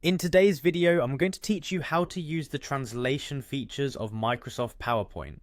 In today's video, I'm going to teach you how to use the translation features of Microsoft PowerPoint.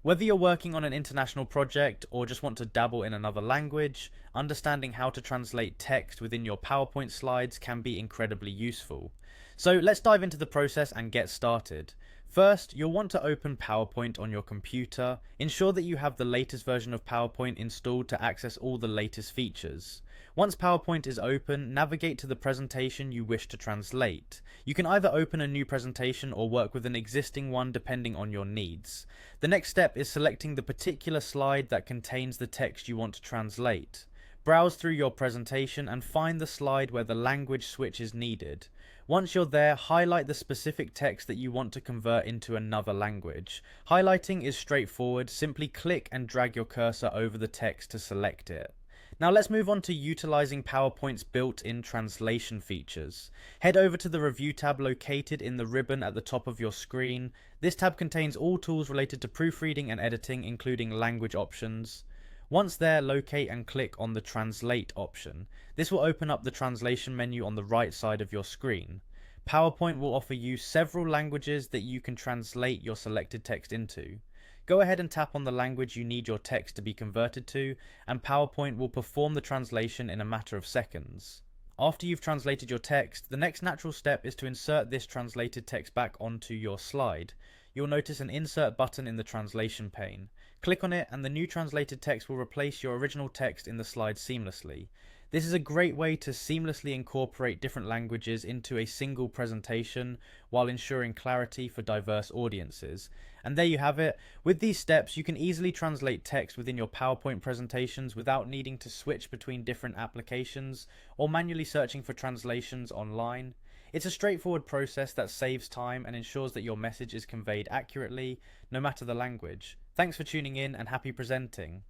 Whether you're working on an international project or just want to dabble in another language, understanding how to translate text within your PowerPoint slides can be incredibly useful. So let's dive into the process and get started. First, you'll want to open PowerPoint on your computer. Ensure that you have the latest version of PowerPoint installed to access all the latest features. Once PowerPoint is open, navigate to the presentation you wish to translate. You can either open a new presentation or work with an existing one depending on your needs. The next step is selecting the particular slide that contains the text you want to translate. Browse through your presentation and find the slide where the language switch is needed. Once you're there, highlight the specific text that you want to convert into another language. Highlighting is straightforward, simply click and drag your cursor over the text to select it. Now let's move on to utilizing PowerPoint's built-in translation features. Head over to the Review tab located in the ribbon at the top of your screen. This tab contains all tools related to proofreading and editing, including language options. Once there, locate and click on the Translate option. This will open up the translation menu on the right side of your screen. PowerPoint will offer you several languages that you can translate your selected text into. Go ahead and tap on the language you need your text to be converted to, and PowerPoint will perform the translation in a matter of seconds. After you've translated your text, the next natural step is to insert this translated text back onto your slide. You'll notice an Insert button in the translation pane. Click on it and the new translated text will replace your original text in the slide seamlessly. This is a great way to seamlessly incorporate different languages into a single presentation while ensuring clarity for diverse audiences. And there you have it. With these steps, you can easily translate text within your PowerPoint presentations without needing to switch between different applications or manually searching for translations online. It's a straightforward process that saves time and ensures that your message is conveyed accurately, no matter the language. Thanks for tuning in and happy presenting.